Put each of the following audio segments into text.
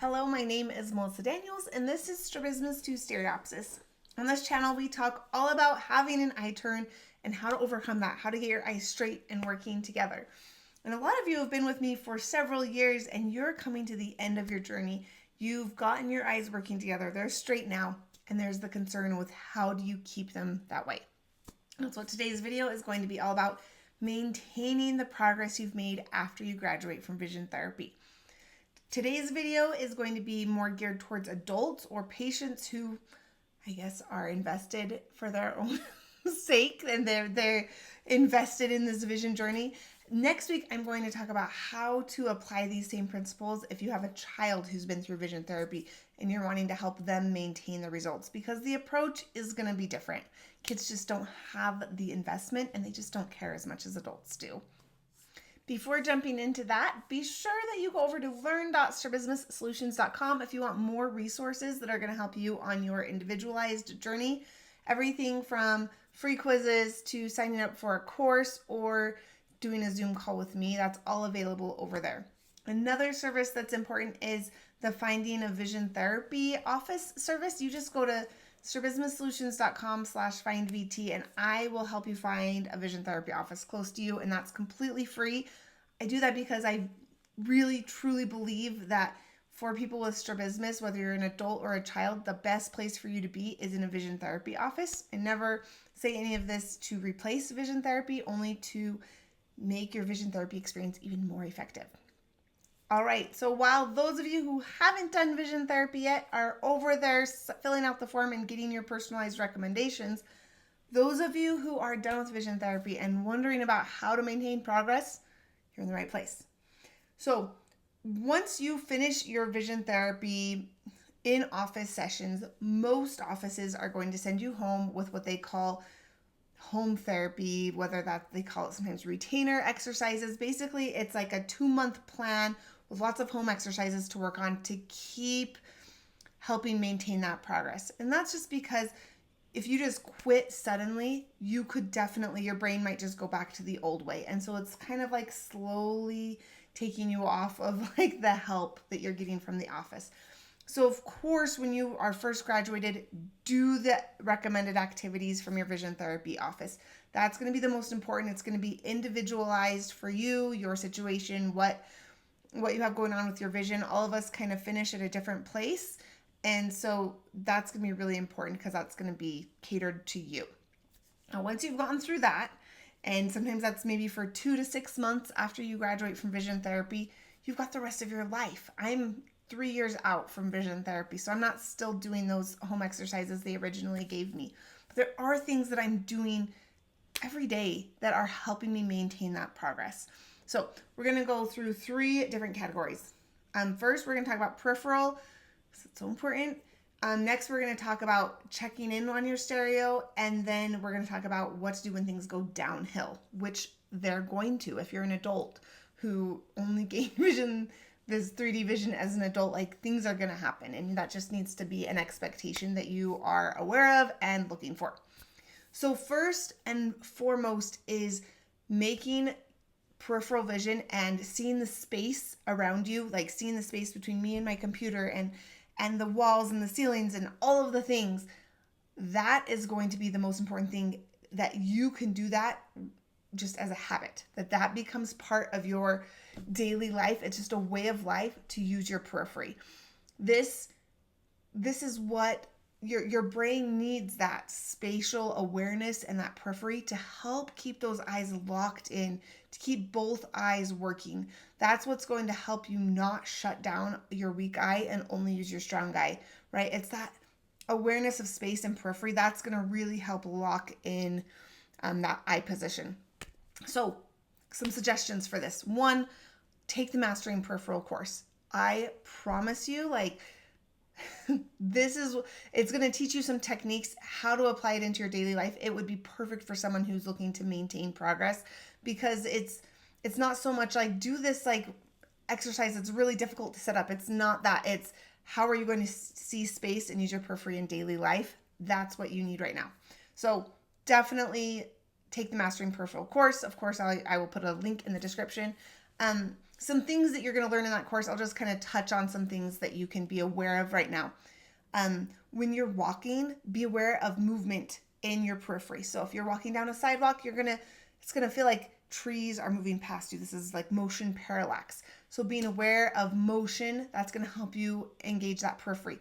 Hello, my name is Melissa Daniels, and this is Strabismus to Stereopsis. On this channel, we talk all about having an eye turn and how to overcome that, how to get your eyes straight and working together. And a lot of you have been with me for several years, and you're coming to the end of your journey. You've gotten your eyes working together. They're straight now, and there's the concern with how do you keep them that way. That's what today's video is going to be all about, maintaining the progress you've made after you graduate from vision therapy. Today's video is going to be more geared towards adults or patients who, I guess, are invested for their own sake, and they're invested in this vision journey. Next week, I'm going to talk about how to apply these same principles if you have a child who's been through vision therapy and you're wanting to help them maintain the results, because the approach is going to be different. Kids just don't have the investment and they just don't care as much as adults do. Before jumping into that, be sure that you go over to learn.strabismussolutions.com if you want more resources that are going to help you on your individualized journey. Everything from free quizzes to signing up for a course or doing a Zoom call with me, that's all available over there. Another service that's important is the Finding a Vision Therapy Office service. You just go to strabismussolutions.com/findvt and I will help you find a vision therapy office close to you, and that's completely free. I do that because I really truly believe that for people with strabismus, whether you're an adult or a child, the best place for you to be is in a vision therapy office. I never say any of this to replace vision therapy, only to make your vision therapy experience even more effective. All right, so while those of you who haven't done vision therapy yet are over there filling out the form and getting your personalized recommendations, those of you who are done with vision therapy and wondering about how to maintain progress, you're in the right place. So once you finish your vision therapy in-office sessions, most offices are going to send you home with what they call home therapy, whether that they call it sometimes retainer exercises. Basically, it's like a 2-month plan with lots of home exercises to work on to keep helping maintain that progress. And that's just because if you just quit suddenly, you could definitely, your brain might just go back to the old way. And so it's kind of like slowly taking you off of like the help that you're getting from the office. So of course, when you are first graduated, do the recommended activities from your vision therapy office. That's going to be the most important. It's going to be individualized for you, your situation, what you have going on with your vision. All of us kind of finish at a different place. And so that's going to be really important because that's going to be catered to you. Now, once you've gotten through that, and sometimes that's maybe for 2 to 6 months after you graduate from vision therapy, you've got the rest of your life. I'm 3 years out from vision therapy, so I'm not still doing those home exercises they originally gave me. But there are things that I'm doing every day that are helping me maintain that progress. So we're going to go through 3 different categories. First, we're going to talk about peripheral. It's so important. Next, we're going to talk about checking in on your stereo. And then we're going to talk about what to do when things go downhill, which they're going to. If you're an adult who only gained vision, this 3D vision as an adult, like things are going to happen. And that just needs to be an expectation that you are aware of and looking for. So first and foremost is making peripheral vision and seeing the space around you, like seeing the space between me and my computer and the walls and the ceilings and all of the things. That is going to be the most important thing, that you can do that just as a habit, that becomes part of your daily life. It's just a way of life to use your periphery. This is what your brain needs, that spatial awareness and that periphery to help keep those eyes locked in, to keep both eyes working. That's what's going to help you not shut down your weak eye and only use your strong eye, right? It's that awareness of space and periphery that's going to really help lock in that eye position. So some suggestions for this. 1, take the Mastering Peripheral course. I promise you, it's going to teach you some techniques, how to apply it into your daily life. It would be perfect for someone who's looking to maintain progress, because it's not so much like do this like exercise that's really difficult to set up. It's not that. It's how are you going to see space and use your periphery in daily life. That's what you need right now. So definitely take the Mastering Peripheral course. Of course, I will put a link in the description. some things that you're going to learn in that course, I'll just kind of touch on some things that you can be aware of right now. When you're walking, be aware of movement in your periphery. So if you're walking down a sidewalk, it's going to feel like trees are moving past you. This is like motion parallax. So being aware of motion, that's going to help you engage that periphery.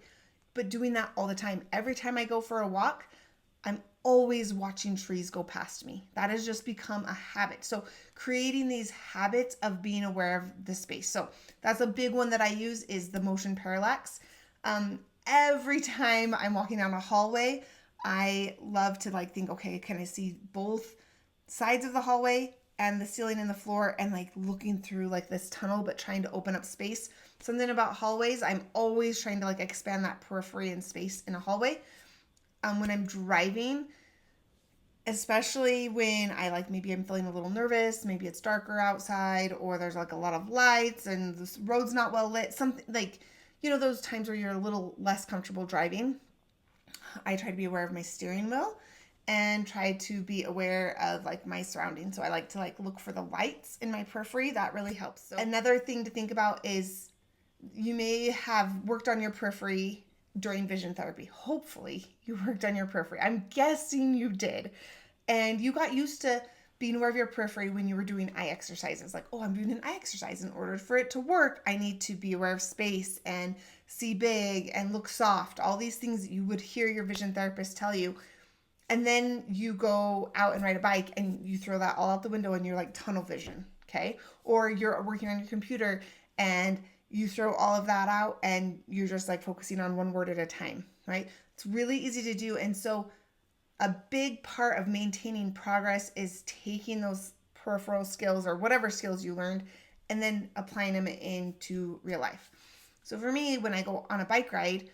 But doing that all the time. Every time I go for a walk, I'm always watching trees go past me. That has just become a habit. So creating these habits of being aware of the space. So that's a big one that I use, is the motion parallax. Every time I'm walking down a hallway, I love to like think, okay, can I see both sides of the hallway and the ceiling and the floor, and like looking through like this tunnel, but trying to open up space. Something about hallways, I'm always trying to like expand that periphery and space in a hallway. When I'm driving, especially when maybe I'm feeling a little nervous, maybe it's darker outside, or there's like a lot of lights and the road's not well lit, something like, those times where you're a little less comfortable driving, I try to be aware of my steering wheel and try to be aware of like my surroundings. So I like to like look for the lights in my periphery. That really helps. So another thing to think about is you may have worked on your periphery during vision therapy. Hopefully you worked on your periphery. I'm guessing you did. And you got used to being aware of your periphery when you were doing eye exercises. Like, oh, I'm doing an eye exercise. In order for it to work, I need to be aware of space and see big and look soft. All these things that you would hear your vision therapist tell you. And then you go out and ride a bike and you throw that all out the window and you're like tunnel vision, okay? Or you're working on your computer and you throw all of that out and you're just like focusing on one word at a time, right? It's really easy to do. And so a big part of maintaining progress is taking those peripheral skills or whatever skills you learned and then applying them into real life. So for me, when I go on a bike ride,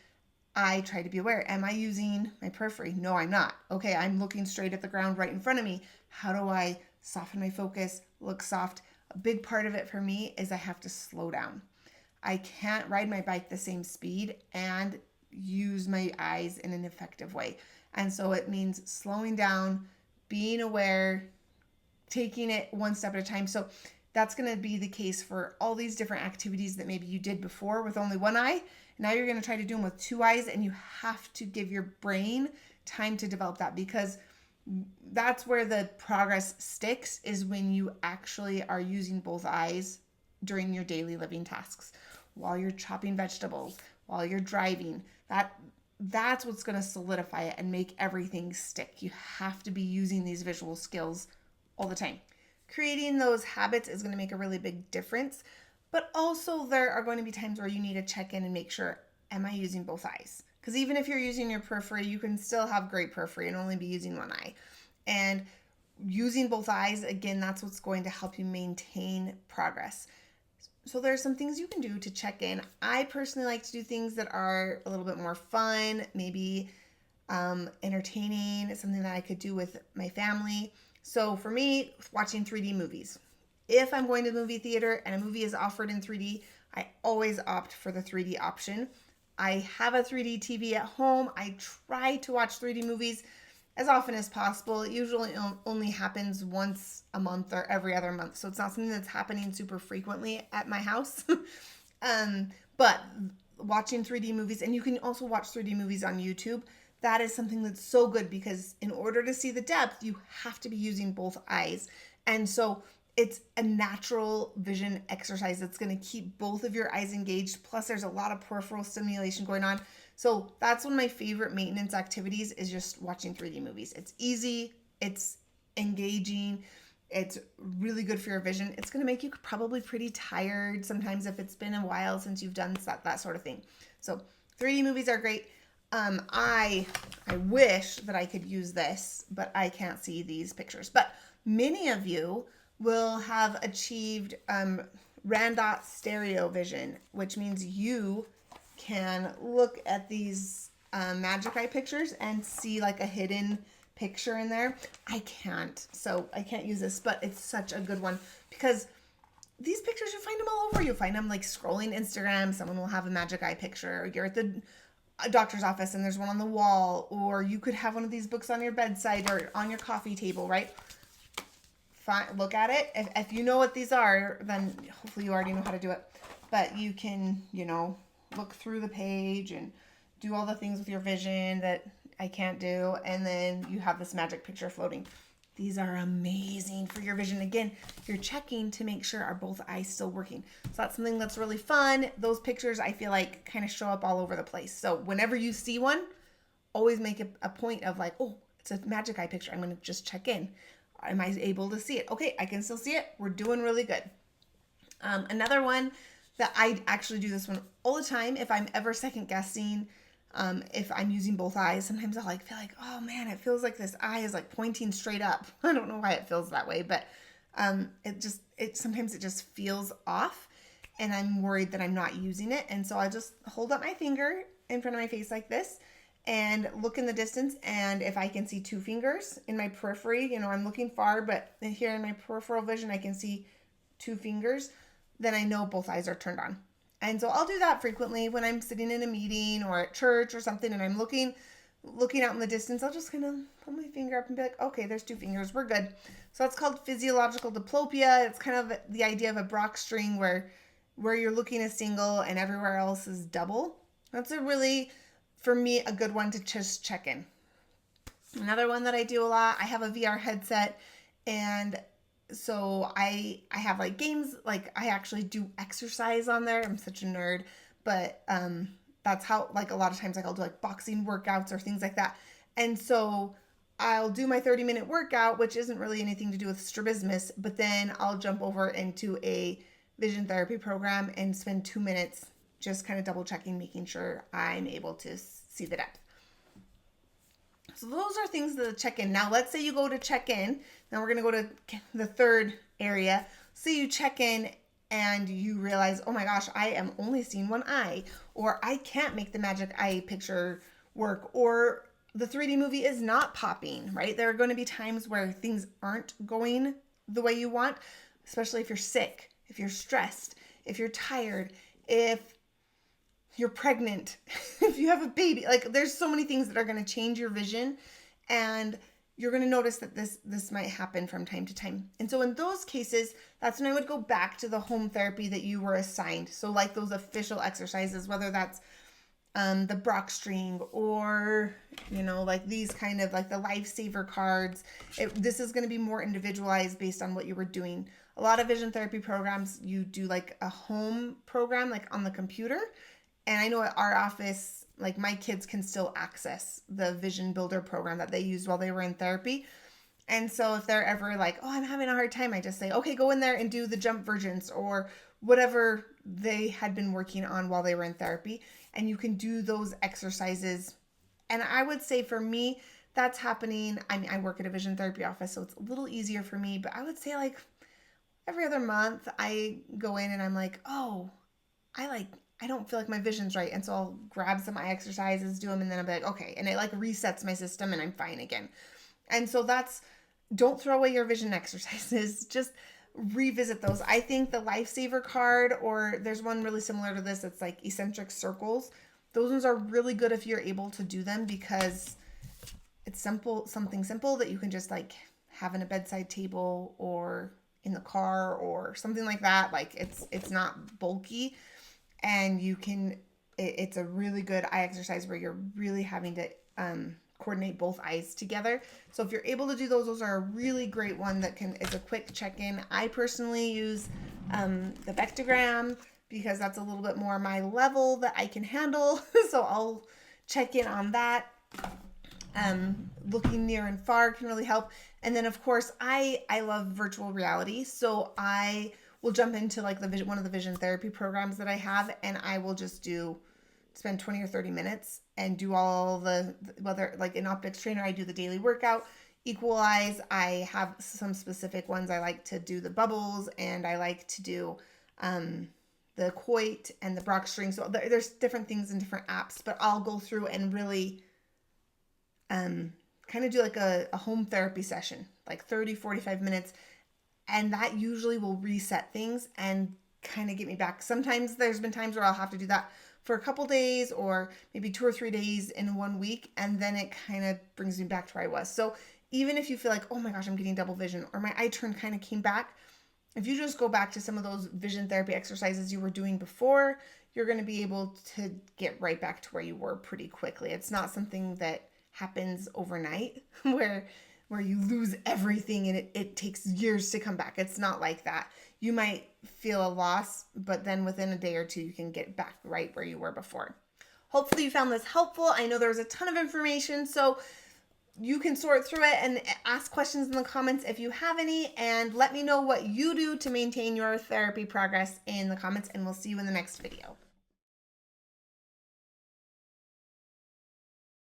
I try to be aware. Am I using my periphery? No, I'm not. Okay, I'm looking straight at the ground right in front of me. How do I soften my focus, look soft? A big part of it for me is I have to slow down. I can't ride my bike the same speed and use my eyes in an effective way. And so it means slowing down, being aware, taking it one step at a time. So that's going to be the case for all these different activities that maybe you did before with only one eye. Now you're going to try to do them with two eyes, and you have to give your brain time to develop that, because that's where the progress sticks, is when you actually are using both eyes during your daily living tasks, while you're chopping vegetables, while you're driving. That's what's going to solidify it and make everything stick. You have to be using these visual skills all the time. Creating those habits is going to make a really big difference. But also there are going to be times where you need to check in and make sure, am I using both eyes? Because even if you're using your periphery, you can still have great periphery and only be using one eye. And using both eyes, again, that's what's going to help you maintain progress. So there's some things you can do to check in. I personally like to do things that are a little bit more fun, maybe entertaining, something that I could do with my family. So for me, watching 3D movies. If I'm going to the movie theater and a movie is offered in 3D, I always opt for the 3D option. I have a 3D TV at home. I try to watch 3D movies as often as possible. It usually only happens once a month or every other month. So it's not something that's happening super frequently at my house. But watching 3D movies, and you can also watch 3D movies on YouTube, that is something that's so good, because in order to see the depth, you have to be using both eyes. And so it's a natural vision exercise that's going to keep both of your eyes engaged. Plus, there's a lot of peripheral stimulation going on. So that's one of my favorite maintenance activities, is just watching 3D movies. It's easy. It's engaging. It's really good for your vision. It's going to make you probably pretty tired sometimes if it's been a while since you've done that sort of thing. So 3D movies are great. I wish that I could use this, but I can't see these pictures. But many of you will have achieved Randot stereo vision, which means you can look at these magic eye pictures and see like a hidden picture in there. I can't, so I can't use this, but it's such a good one, because these pictures, you find them all over. You find them like scrolling Instagram. Someone will have a magic eye picture, or you're at the doctor's office and there's one on the wall, or you could have one of these books on your bedside or on your coffee table, right? look at it. If you know what these are, then hopefully you already know how to do it. But you can, look through the page and do all the things with your vision that I can't do. And then you have this magic picture floating. These are amazing for your vision. Again, you're checking to make sure are both eyes still working. So that's something that's really fun. Those pictures, I feel like, kind of show up all over the place. So whenever you see one, always make a point of like, oh, it's a magic eye picture. I'm going to just check in. Am I able to see it? Okay, I can still see it. We're doing really good. Another one that I actually do this one all the time if I'm ever second guessing, if I'm using both eyes. Sometimes I'll feel like, oh man, it feels like this eye is like pointing straight up. I don't know why it feels that way, but sometimes it just feels off and I'm worried that I'm not using it. And so I just hold up my finger in front of my face like this and look in the distance. And if I can see two fingers in my periphery, I'm looking far, but here in my peripheral vision, I can see two fingers, then I know both eyes are turned on. And so I'll do that frequently when I'm sitting in a meeting or at church or something and I'm looking out in the distance. I'll just kind of put my finger up and be like, okay, there's two fingers. We're good. So that's called physiological diplopia. It's kind of the idea of a Brock string where you're looking a single and everywhere else is double. That's for me, a good one to just check in. Another one that I do a lot, I have a VR headset, and so I have like games, like I actually do exercise on there. I'm such a nerd, but that's how, like, a lot of times, like, I'll do like boxing workouts or things like that. And so I'll do my 30-minute workout, which isn't really anything to do with strabismus, but then I'll jump over into a vision therapy program and spend 2 minutes just kind of double checking, making sure I'm able to see the depth. So those are things to check in. Now, let's say you go to check in. Now we're going to go to the third area. So you check in and you realize, oh my gosh, I am only seeing one eye, or I can't make the magic eye picture work, or the 3D movie is not popping, right? There are going to be times where things aren't going the way you want, especially if you're sick, if you're stressed, if you're tired, if you're pregnant, if you have a baby. Like, there's so many things that are going to change your vision, and you're going to notice that this might happen from time to time. And so in those cases, that's when I would go back to the home therapy that you were assigned. So like those official exercises, whether that's the Brock string or, like these kind of like the lifesaver cards. This is going to be more individualized based on what you were doing. A lot of vision therapy programs, you do like a home program, like on the computer. And I know at our office, like my kids can still access the Vision Builder program that they used while they were in therapy. And so if they're ever like, oh, I'm having a hard time, I just say, okay, go in there and do the jump versions or whatever they had been working on while they were in therapy. And you can do those exercises. And I would say for me, that's happening. I mean, I work at a vision therapy office, so it's a little easier for me. But I would say like every other month, I go in and I'm like, oh, I don't feel like my vision's right. And so I'll grab some eye exercises, do them, and then I'll be like, okay. And it like resets my system and I'm fine again. And so don't throw away your vision exercises. Just revisit those. I think the lifesaver card, or there's one really similar to this. It's like eccentric circles. Those ones are really good if you're able to do them because it's something simple that you can just like have in a bedside table or in the car or something like that. Like it's not bulky. And it's a really good eye exercise where you're really having to coordinate both eyes together. So if you're able to do those are a really great one that is a quick check-in. I personally use the vectogram because that's a little bit more my level that I can handle. So I'll check in on that. Looking near and far can really help. And then of course, I love virtual reality. So I will jump into like one of the vision therapy programs that I have, and I will just spend 20 or 30 minutes and do all whether like in Optics Trainer, I do the daily workout, Equalize. I have some specific ones. I like to do the bubbles, and I like to do the Coit and the Brock string. So there's different things in different apps, but I'll go through and really kind of do like a home therapy session, like 30, 45 minutes. And that usually will reset things and kind of get me back. Sometimes there's been times where I'll have to do that for a couple days or maybe 2 or 3 days in 1 week. And then it kind of brings me back to where I was. So even if you feel like, oh my gosh, I'm getting double vision, or my eye turn kind of came back, if you just go back to some of those vision therapy exercises you were doing before, you're going to be able to get right back to where you were pretty quickly. It's not something that happens overnight where you lose everything and it takes years to come back. It's not like that. You might feel a loss, but then within a day or two, you can get back right where you were before. Hopefully you found this helpful. I know there was a ton of information, so you can sort through it and ask questions in the comments if you have any, and let me know what you do to maintain your therapy progress in the comments, and we'll see you in the next video.